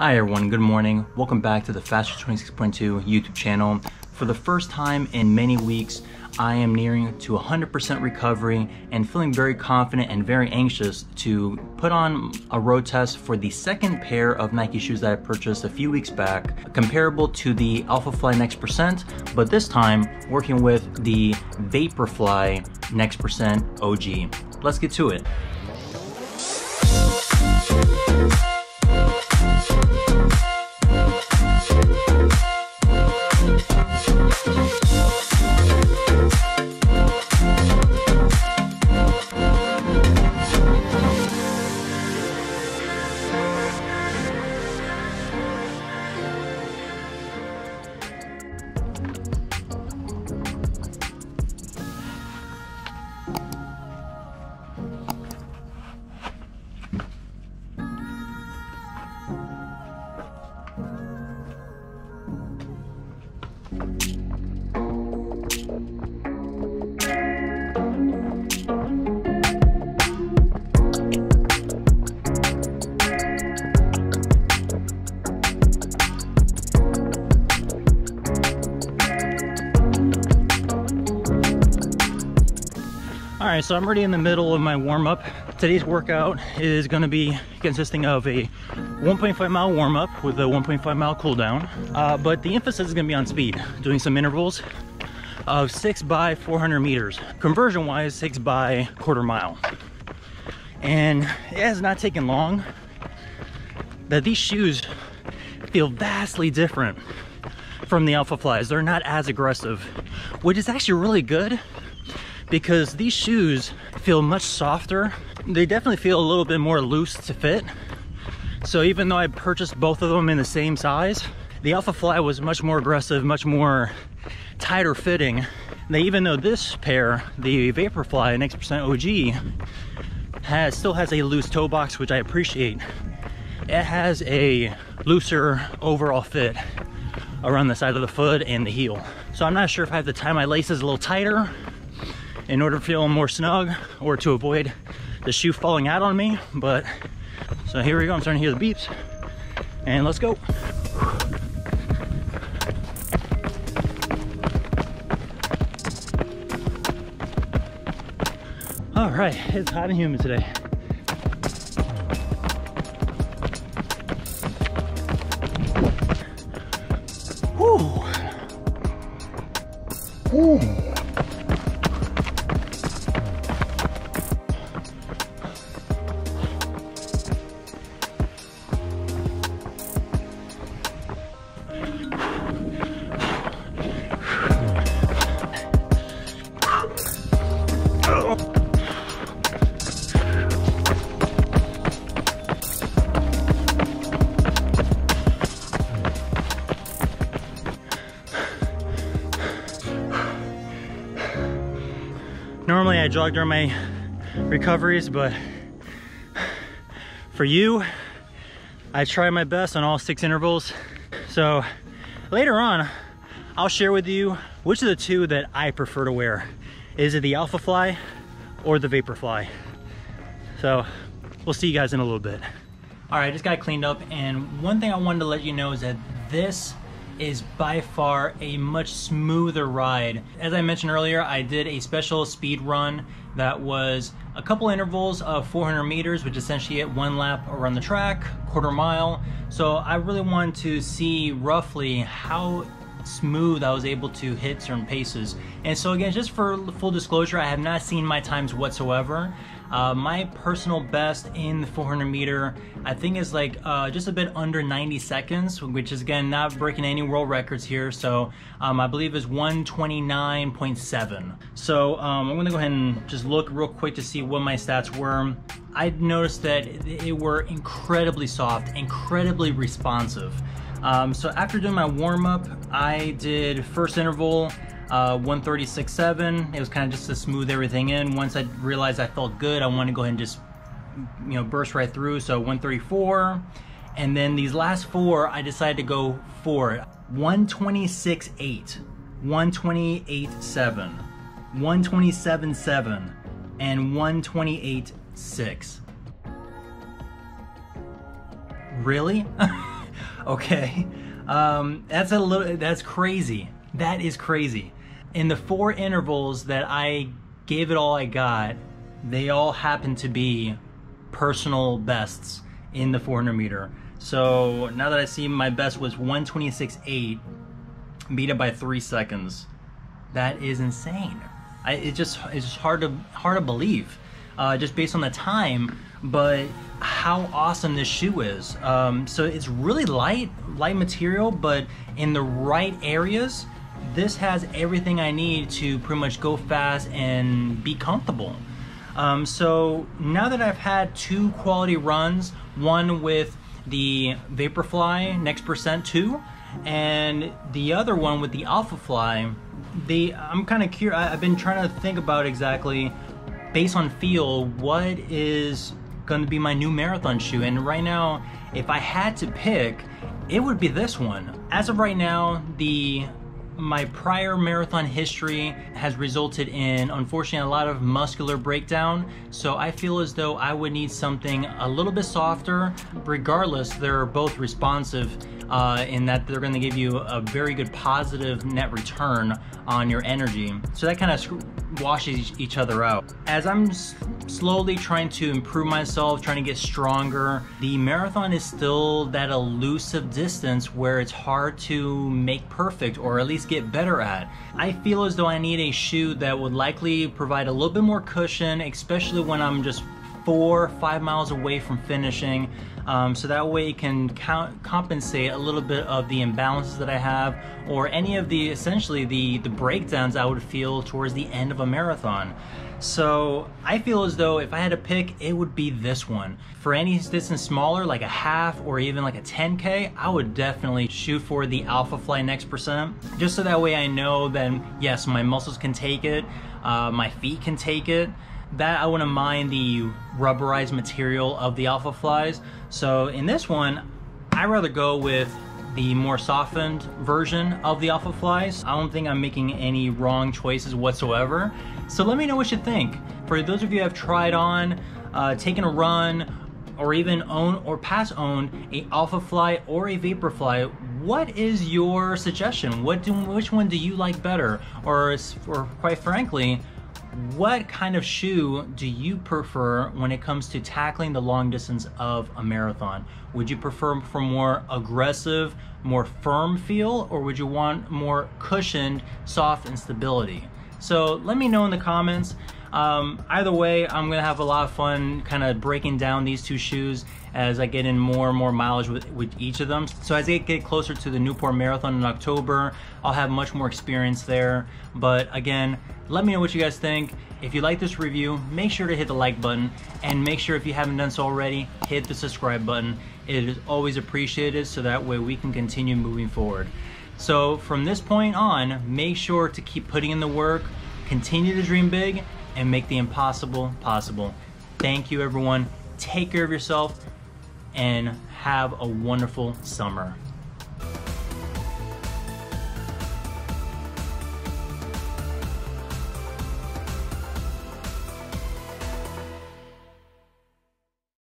Hi everyone, good morning. Welcome back to the Faster 26.2 YouTube channel. For the first time in many weeks, I am nearing to 100% recovery and feeling very confident and very anxious to put on a road test for the second pair of Nike shoes that I purchased a few weeks back, comparable to the Vaporfly Next Percent, but this time working with the Vaporfly Next Percent OG. Let's get to it. Alright, so I'm already in the middle of my warm-up. Today's workout is going to be consisting of a 1.5 mile warm-up with a 1.5 mile cool down. But the emphasis is going to be on speed, doing some intervals of 6 by 400 meters. Conversion-wise, 6 by quarter mile. And it has not taken long that these shoes feel vastly different from the Vaporflies. They're not as aggressive, which is actually really good, because these shoes feel much softer. They definitely feel a little bit more loose to fit. So even though I purchased both of them in the same size, the Vaporfly was much more aggressive, much more tighter fitting. Even though this pair, the Vaporfly Next Percent OG, still has a loose toe box, which I appreciate. It has a looser overall fit around the side of the foot and the heel. So I'm not sure if I have to tie my laces a little tighter in order to feel more snug or to avoid the shoe falling out on me. But so here we go, I'm starting to hear the beeps and let's go. All right, it's hot and humid today. Whew. Whew. Normally I jog during my recoveries, but for you, I try my best on all 6 intervals. So later on, I'll share with you which of the two that I prefer to wear. Is it the Vaporfly or the Vaporfly? So we'll see you guys in a little bit. All right, I just got cleaned up, and one thing I wanted to let you know is that this is by far a much smoother ride. As I mentioned earlier, I did a special speed run that was a couple intervals of 400 meters, which essentially hit 1 lap around the track, quarter mile. So I really wanted to see roughly how smooth I was able to hit certain paces. And so again, just for full disclosure, I have not seen my times whatsoever. My personal best in the 400 meter, I think, is like just a bit under 90 seconds, which is again not breaking any world records here. So I believe is 129.7. So I'm gonna go ahead and just look real quick to see what my stats were. I noticed that it were incredibly soft, incredibly responsive. So after doing my warm-up, I did first interval 136.7. It was kind of just to smooth everything in. Once I realized I felt good, I want to go ahead and just, you know, burst right through. So 134, and then these last 4, I decided to go for 126.8, 128.7, 127.7, and 128.6. Really? Okay, that's crazy. That is crazy. In the 4 intervals that I gave it all I got, they all happen to be personal bests in the 400 meter. So now that I see my best was 1:26.8, beat it by 3 seconds. That is insane. It's just hard to believe, just based on the time, but how awesome this shoe is. So it's really light material, but in the right areas, this has everything I need to pretty much go fast and be comfortable. So now that I've had 2 quality runs, one with the Vaporfly Next Percent 2 and the other one with the Alphafly, I'm kind of curious. I've been trying to think about exactly, based on feel, what is going to be my new marathon shoe. And right now, if I had to pick, it would be this one. As of right now, my prior marathon history has resulted in, unfortunately, a lot of muscular breakdown. So I feel as though I would need something a little bit softer. Regardless, they're both responsive in that they're going to give you a very good positive net return on your energy. So that kind of washes each other out. As I'm slowly trying to improve myself, trying to get stronger, the marathon is still that elusive distance where it's hard to make perfect, or at least get better at. I feel as though I need a shoe that would likely provide a little bit more cushion, especially when I'm just 4 or 5 miles away from finishing, so that way it can compensate a little bit of the imbalances that I have, or any of the, essentially the breakdowns I would feel towards the end of a marathon. So I feel as though if I had to pick, it would be this one. For any distance smaller, like a half or even like a 10K, I would definitely shoot for the Alphafly Next Percent, just so that way I know that, yes, my muscles can take it, my feet can take it. That I wouldn't mind the rubberized material of the Alphaflies. So in this one, I'd rather go with the more softened version of the Alphaflies. I don't think I'm making any wrong choices whatsoever. So let me know what you think. For those of you who have tried on, taken a run, or even own or past owned a Alphafly or a Vaporfly, what is your suggestion? Which one do you like better? Or quite frankly, what kind of shoe do you prefer when it comes to tackling the long distance of a marathon? Would you prefer for more aggressive, more firm feel, or would you want more cushioned, soft, and stability? So let me know in the comments. Either way, I'm gonna have a lot of fun kind of breaking down these 2 shoes as I get in more and more mileage with each of them. So as I get closer to the Newport Marathon in October, I'll have much more experience there. But again, let me know what you guys think. If you like this review, make sure to hit the like button, and make sure, if you haven't done so already, hit the subscribe button. It is always appreciated, so that way we can continue moving forward. So from this point on, make sure to keep putting in the work, continue to dream big, and make the impossible possible. Thank you, everyone. Take care of yourself and have a wonderful summer.